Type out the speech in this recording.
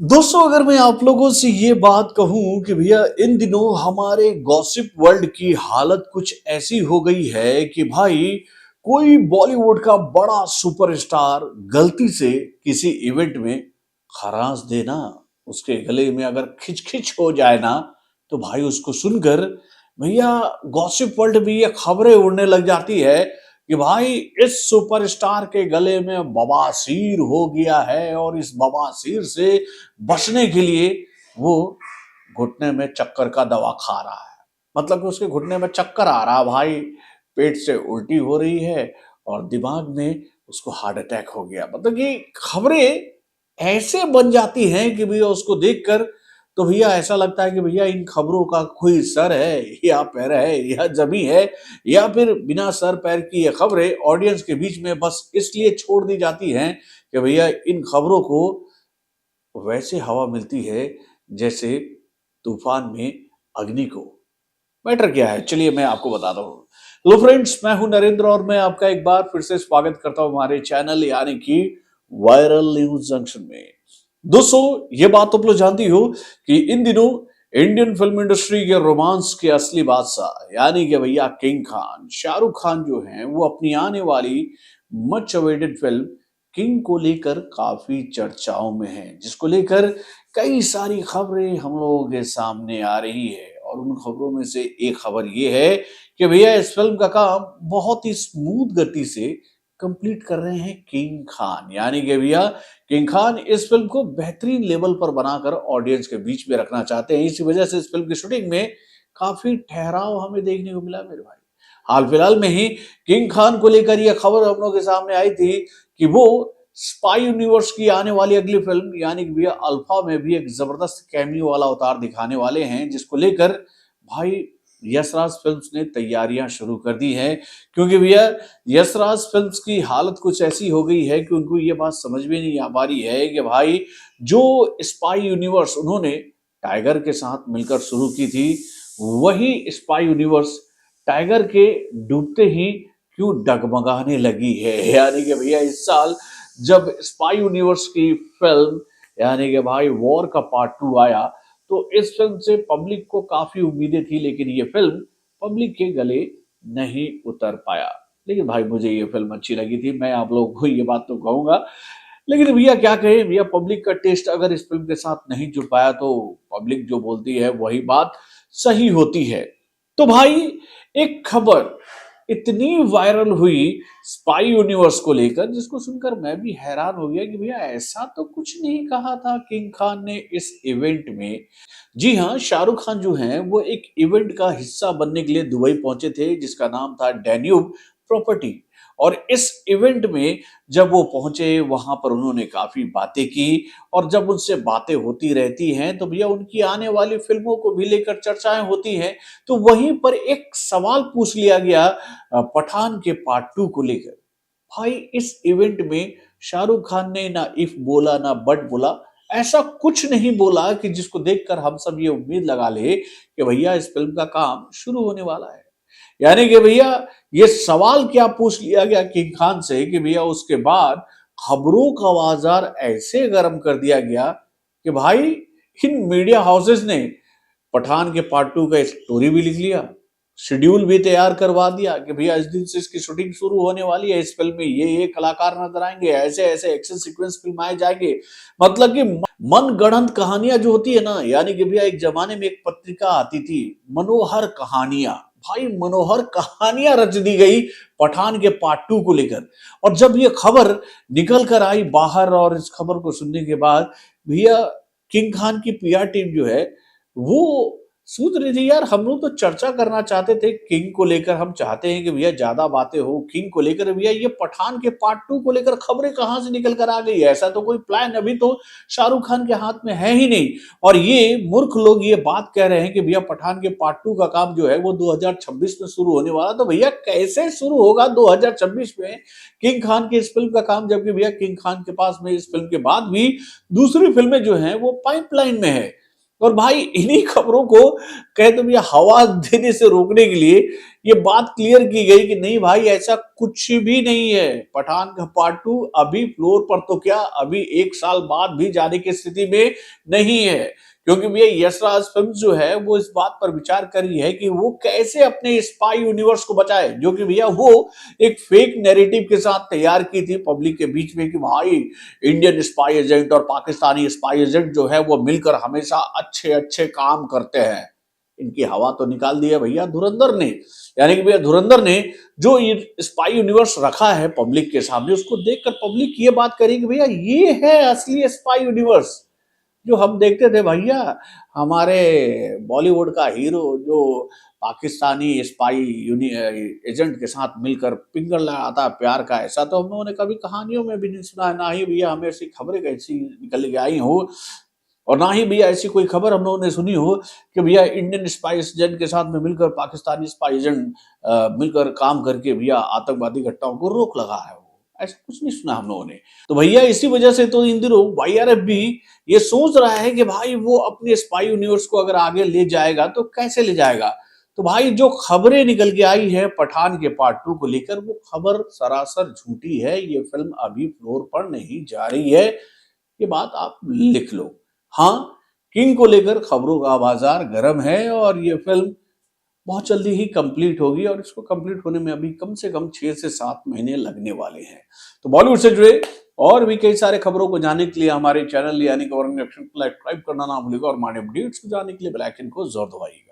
दोस्तों अगर मैं आप लोगों से ये बात कहूं कि भैया इन दिनों हमारे गॉसिप वर्ल्ड की हालत कुछ ऐसी हो गई है कि भाई कोई बॉलीवुड का बड़ा सुपरस्टार गलती से किसी इवेंट में खरांस देना उसके गले में अगर खिच खिच हो जाए ना तो भाई उसको सुनकर भैया गॉसिप वर्ल्ड में ये खबरें उड़ने लग जाती है कि भाई इस सुपरस्टार के गले में बवासीर हो गया है और इस बवासीर से बचने के लिए वो घुटने में चक्कर का दवा खा रहा है। मतलब कि उसके घुटने में चक्कर आ रहा भाई, पेट से उल्टी हो रही है और दिमाग में उसको हार्ट अटैक हो गया। मतलब कि खबरें ऐसे बन जाती हैं कि भैया उसको देखकर तो भैया ऐसा लगता है कि भैया इन खबरों का कोई सर है या पैर है या जमी है, या फिर बिना सर पैर की ये खबरें ऑडियंस के बीच में बस इसलिए छोड़ दी जाती हैं कि भैया इन खबरों को वैसे हवा मिलती है जैसे तूफान में अग्नि को। मैटर क्या है चलिए मैं आपको बताता हूँ। हेलो फ्रेंड्स, मैं हूं नरेंद्र और मैं आपका एक बार फिर से स्वागत करता हूं हमारे चैनल यानी कि वायरल न्यूज जंक्शन में। दोस्तों ये बात तो आप लोग जानती हो कि इन दिनों इंडियन फिल्म इंडस्ट्री के रोमांस के असली बादशाह यानी कि भैया किंग खान शाहरुख खान जो हैं वो अपनी आने वाली मच अवेटेड फिल्म किंग को लेकर काफी चर्चाओं में हैं, जिसको लेकर कई सारी खबरें हम लोगों के सामने आ रही है। और उन खबरों में से एक खबर ये है कि भैया इस फिल्म का काम बहुत ही स्मूथ गति से कंप्लीट कर रहे हैं किंग खान। यानी कि भैया किंग खान इस फिल्म को बेहतरीन लेवल पर बनाकर ऑडियंस के बीच में रखना चाहते हैं। इसी वजह से इस फिल्म की शूटिंग में काफी ठहराव हमें देखने को मिला मेरे भाई। हाल फिलहाल में ही किंग खान को लेकर यह खबर हम लोग के सामने आई थी कि वो स्पाई यूनिवर्स की आने वाली अगली फिल्म यानी कि भैया अल्फा में भी एक जबरदस्त कैमियो वाला अवतार दिखाने वाले हैं, जिसको लेकर भाई यशराज फिल्म्स ने तैयारियां शुरू कर दी हैं। क्योंकि भैया यशराज फिल्म्स की हालत कुछ ऐसी हो गई है कि उनको ये बात समझ में नहीं आ पा रही है कि भाई जो स्पाई यूनिवर्स उन्होंने टाइगर के साथ मिलकर शुरू की थी, वही स्पाई यूनिवर्स टाइगर के डूबते ही क्यों डगमगाने लगी है। यानी कि भैया इस साल जब स्पाई यूनिवर्स की फिल्म यानी कि भाई वॉर का पार्ट 2 आया तो इस फिल्म से पब्लिक को काफी उम्मीदें थी, लेकिन ये फिल्म पब्लिक के गले नहीं उतर पाया। लेकिन भाई मुझे ये फिल्म अच्छी लगी थी, मैं आप लोगों को ये बात तो कहूंगा। लेकिन भैया क्या कहें, भैया पब्लिक का टेस्ट अगर इस फिल्म के साथ नहीं जुड़ पाया तो पब्लिक जो बोलती है वही बात सही होती है। तो भाई एक खबर इतनी वायरल हुई स्पाई यूनिवर्स को लेकर, जिसको सुनकर मैं भी हैरान हो गया कि भैया ऐसा तो कुछ नहीं कहा था किंग खान ने इस इवेंट में। जी हाँ, शाहरुख खान जो हैं वो एक इवेंट का हिस्सा बनने के लिए दुबई पहुंचे थे, जिसका नाम था डैन्यूब प्रॉपर्टी। और इस इवेंट में जब वो पहुंचे वहां पर उन्होंने काफी बातें की, और जब उनसे बातें होती रहती हैं तो भैया उनकी आने वाली फिल्मों को भी लेकर चर्चाएं होती हैं। तो वहीं पर एक सवाल पूछ लिया गया पठान के पार्ट 2 को लेकर। भाई इस इवेंट में शाहरुख खान ने ना इफ बोला ना बट बोला, ऐसा कुछ नहीं बोला कि जिसको देखकर हम सब ये उम्मीद लगा ले कि भैया इस फिल्म का काम शुरू होने वाला है। यानी कि भैया ये सवाल क्या पूछ लिया गया किंग खान से कि भैया उसके बाद खबरों का बाजार ऐसे गर्म कर दिया गया कि भाई इन मीडिया हाउसेस ने पठान के पार्ट 2 का स्टोरी भी लिख लिया, शेड्यूल भी तैयार करवा दिया कि भैया इस दिन से इसकी शूटिंग शुरू होने वाली है, इस फिल्म में ये कलाकार नजर आएंगे, ऐसे ऐसे एक्शन सीक्वेंस फिल्माए जाएंगे। मतलब कि मन गढ़ंत कहानियां जो होती है ना, यानी कि भैया एक जमाने में एक पत्रिका आती थी मनोहर कहानियां, भाई मनोहर कहानियां रच दी गई पठान के पार्ट 2 को लेकर। और जब ये खबर निकल कर आई बाहर और इस खबर को सुनने के बाद भैया किंग खान की पीआर टीम जो है वो सोच रही थी यार हम लोग तो चर्चा करना चाहते थे किंग को लेकर, हम चाहते हैं कि भैया ज्यादा बातें हो किंग को लेकर, भैया ये पठान के पार्ट 2 को लेकर खबरें कहां से निकल कर आ गई है। ऐसा तो कोई प्लान अभी तो शाहरुख खान के हाथ में है ही नहीं। और ये मूर्ख लोग ये बात कह रहे हैं कि भैया पठान के पार्ट 2 का काम जो है वो 2026 में शुरू होने वाला। तो भैया कैसे शुरू होगा 2026 में किंग खान की इस फिल्म का काम, जबकि भैया किंग खान के पास में इस फिल्म के बाद भी दूसरी फिल्में जो हैं वो पाइपलाइन में है। और भाई इन्हीं खबरों को कहे तो भैया हवा देने से रोकने के लिए ये बात क्लियर की गई कि नहीं भाई ऐसा कुछ भी नहीं है। पठान का पार्ट 2 अभी फ्लोर पर तो क्या अभी 1 साल बाद भी जाने की स्थिति में नहीं है, क्योंकि भैया यशराज फिल्म जो है वो इस बात पर विचार कर रही है कि वो कैसे अपने स्पाई यूनिवर्स को बचाए, जो कि भैया वो एक फेक नैरेटिव के साथ तैयार की थी पब्लिक के बीच में कि भाई इंडियन स्पाई एजेंट और पाकिस्तानी स्पाई एजेंट जो है वो मिलकर हमेशा अच्छे अच्छे काम करते हैं। इनकी हवा तो निकाल दी है भैया धुरंधर ने। यानी कि भैया धुरंधर ने जो ये स्पाई यूनिवर्स रखा है पब्लिक के सामने, उसको देखकर पब्लिक ये बात करेगी भैया ये है असली स्पाई यूनिवर्स जो हम देखते थे भैया। हमारे बॉलीवुड का हीरो जो पाकिस्तानी स्पाई एजेंट के साथ मिलकर पिंगल लगाता है प्यार का, ऐसा तो हम लोगों ने कभी कहानियों में भी नहीं सुना है, ना ही भैया हमें ऐसी खबरें कैसी निकल के आई हो, और ना ही भैया ऐसी कोई खबर हम लोगों ने सुनी हो कि भैया इंडियन स्पाई एजेंट के साथ में मिलकर पाकिस्तानी स्पाई एजेंट मिलकर काम करके भैया आतंकवादी घटनाओं को रोक लगा है। ऐसा कुछ नहीं सुना हम लोगों ने। तो भैया इसी वजह से तो इन दिनों वाईआरएफ भी ये सोच रहा है कि भाई वो अपने स्पाई यूनिवर्स को अगर आगे ले जाएगा तो कैसे ले जाएगा। तो भाई जो खबरें निकल के आई है पठान के पार्ट 2 को लेकर वो खबर सरासर झूठी है। ये फिल्म अभी फ्लोर पर नहीं जा रही है, ये बात आप लिख लो। हाँ, किंग को लेकर खबरों का बाजार गर्म है और ये फिल्म बहुत जल्दी ही कंप्लीट होगी और इसको कंप्लीट होने में अभी कम से कम 6 से 7 महीने लगने वाले हैं। तो बॉलीवुड से जुड़े और भी कई सारे खबरों को जानने के लिए हमारे चैनल यानी कि को सब्सक्राइब करना ना भूलिएगा और हमारे अपडेट्स को जानने के लिए बेल आइकन को जरूर दबाइएगा।